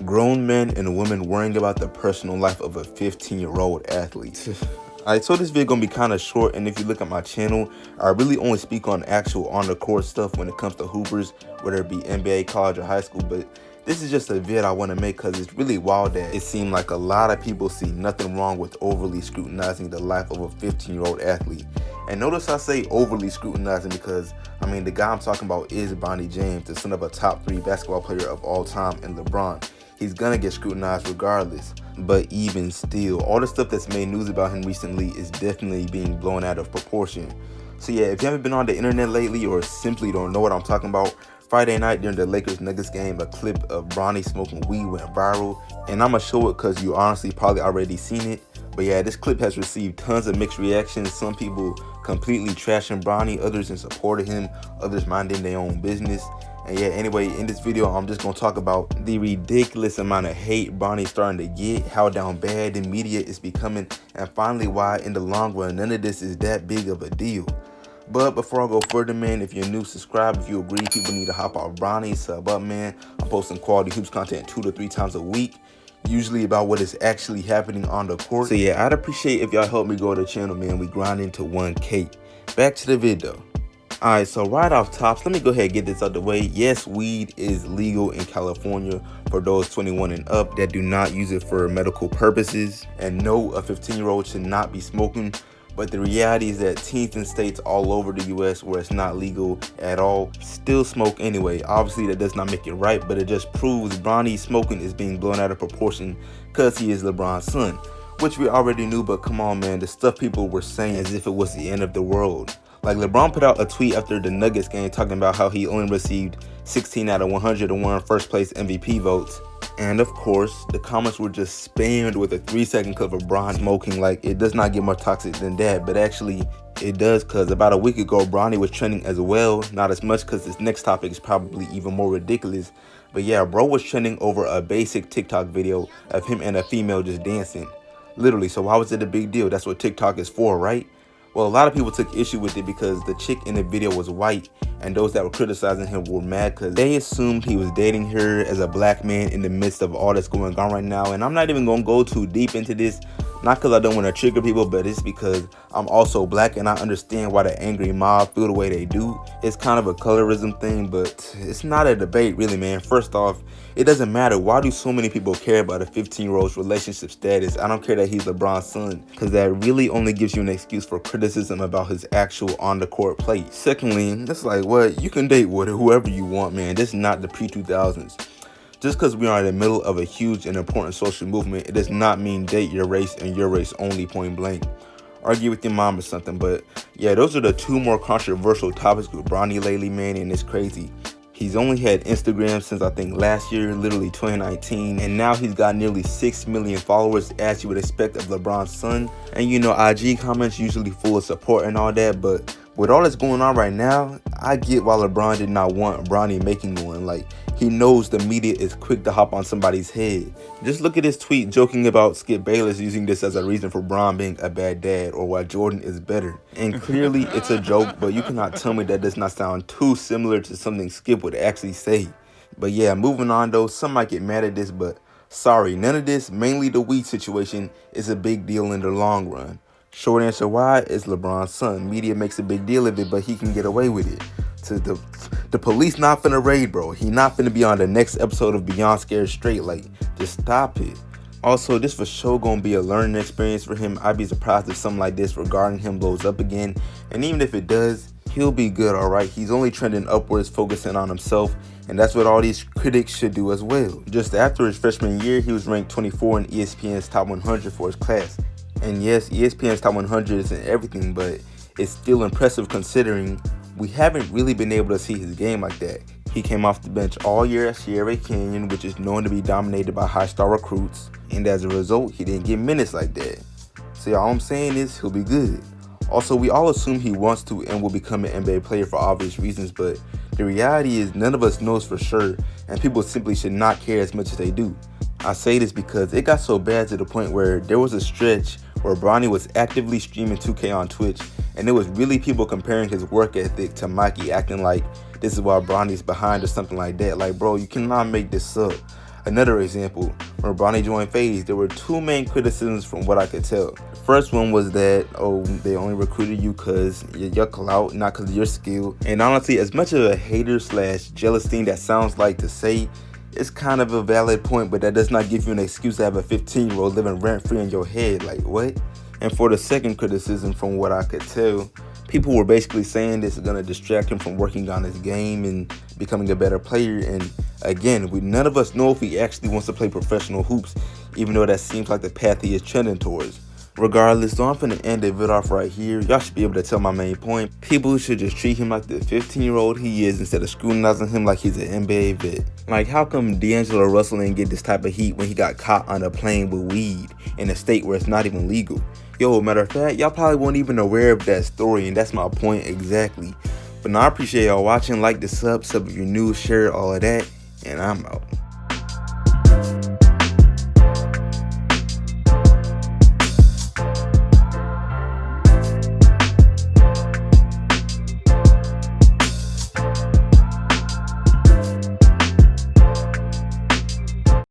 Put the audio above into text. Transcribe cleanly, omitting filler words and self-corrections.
Grown men and women worrying about the personal life of a 15-year-old athlete. Alright, so this video gonna be kind of short, and if you look at my channel, I really only speak on actual on-the-court stuff when it comes to hoopers, whether it be NBA, college, or high school. But this is just a vid I want to make because it's really wild that it seemed like a lot of people see nothing wrong with overly scrutinizing the life of a 15-year-old athlete. And notice I say overly scrutinizing because, I mean, the guy I'm talking about is Bronny James, the son of a top 3 basketball player of all time in LeBron. He's gonna get scrutinized regardless. But even still, all the stuff that's made news about him recently is definitely being blown out of proportion. So yeah, if you haven't been on the internet lately or simply don't know what I'm talking about, Friday night during the Lakers-Nuggets game, a clip of Bronny smoking weed went viral, and I'm gonna show it because you honestly probably already seen it. But yeah, this clip has received tons of mixed reactions. Some people completely trashing Bronny, others in support of him, others minding their own business. And yeah, anyway, in this video, I'm just gonna talk about the ridiculous amount of hate Bronny's starting to get, how down bad the media is becoming, and finally why in the long run none of this is that big of a deal. But before I go further, man, if you're new, subscribe. If you agree, people need to hop off Bronny, sub up, man. I'm posting quality hoops content 2 to 3 times a week, usually about what is actually happening on the court. So yeah, I'd appreciate if y'all help me grow the channel, man. We grinding to 1K. Back to the video. Alright, so right off tops, let me go ahead and get this out the way. Yes, weed is legal in California for those 21 and up that do not use it for medical purposes. And no, a 15-year-old should not be smoking. But the reality is that teens in states all over the US where it's not legal at all still smoke anyway. Obviously, that does not make it right, but it just proves Bronny's smoking is being blown out of proportion because he is LeBron's son, which we already knew. But come on, man, the stuff people were saying as if it was the end of the world. Like, LeBron put out a tweet after the Nuggets game talking about how he only received 16 out of 101 first place MVP votes. And of course, the comments were just spammed with a 3-second clip of Bron smoking. Like, it does not get more toxic than that, but actually it does, because about a week ago, Bronny was trending as well. Not as much because this next topic is probably even more ridiculous. But yeah, bro was trending over a basic TikTok video of him and a female just dancing. Literally, so why was it a big deal? That's what TikTok is for, right? Well, a lot of people took issue with it because the chick in the video was white, and those that were criticizing him were mad because they assumed he was dating her as a black man in the midst of all that's going on right now. And I'm not even going to go too deep into this, not because I don't want to trigger people, but it's because I'm also black and I understand why the angry mob feel the way they do. It's kind of a colorism thing, but it's not a debate really, man. First off, it doesn't matter. Why do so many people care about a 15-year-old's relationship status? I don't care that he's LeBron's son, because that really only gives you an excuse for criticism about his actual on-the-court play. Secondly, it's like, what? You can date whoever you want, man. This is not the pre-2000s. Just because we are in the middle of a huge and important social movement, it does not mean date your race and your race only, point blank. Argue with your mom or something. But yeah, those are the 2 more controversial topics with Bronny lately, man, and it's crazy. He's only had Instagram since I think last year, literally 2019, and now he's got nearly 6 million followers, as you would expect of LeBron's son. And you know, IG comments usually full of support and all that, but with all that's going on right now, I get why LeBron did not want Bronny making one. Like, he knows the media is quick to hop on somebody's head. Just look at his tweet joking about Skip Bayless using this as a reason for Bron being a bad dad, or why Jordan is better. And clearly it's a joke, but you cannot tell me that does not sound too similar to something Skip would actually say. But yeah, moving on though, some might get mad at this, but sorry, none of this, mainly the weed situation, is a big deal in the long run. Short answer why is LeBron's son. Media makes a big deal of it, but he can get away with it. The police not finna raid, bro. He not finna be on the next episode of Beyond Scared Straight. Like, just stop it. Also, this for sure gonna be a learning experience for him. I'd be surprised if something like this regarding him blows up again. And even if it does, he'll be good, alright? He's only trending upwards, focusing on himself. And that's what all these critics should do as well. Just after his freshman year, he was ranked 24 in ESPN's top 100 for his class. And yes, ESPN's top 100 isn't everything, but it's still impressive considering we haven't really been able to see his game like that. He came off the bench all year at Sierra Canyon, which is known to be dominated by high-star recruits, and as a result, he didn't get minutes like that. So all I'm saying is he'll be good. Also, we all assume he wants to and will become an NBA player for obvious reasons, but the reality is none of us knows for sure, and people simply should not care as much as they do. I say this because it got so bad to the point where there was a stretch where Bronny was actively streaming 2K on Twitch, and there was really people comparing his work ethic to Mikey, acting like this is why Bronny's behind or something like that. Like, bro, you cannot make this up. Another example, when Bronny joined FaZe, there were two main criticisms from what I could tell. The first one was that, oh, they only recruited you because your clout, not because of your skill. And honestly, as much of a hater / jealous thing that sounds like to say, it's kind of a valid point, but that does not give you an excuse to have a 15-year-old living rent-free in your head. Like, what? And for the second criticism, from what I could tell, people were basically saying this is going to distract him from working on his game and becoming a better player. And again, none of us know if he actually wants to play professional hoops, even though that seems like the path he is trending towards. Regardless, so I'm finna end the video off right here. Y'all should be able to tell my main point. People should just treat him like the 15-year-old he is instead of scrutinizing him like he's an NBA vet. Like, how come D'Angelo Russell didn't get this type of heat when he got caught on a plane with weed in a state where it's not even legal? Yo, matter of fact, y'all probably weren't even aware of that story, and that's my point exactly. But now I appreciate y'all watching. Like the sub if you're new, share all of that, and I'm out.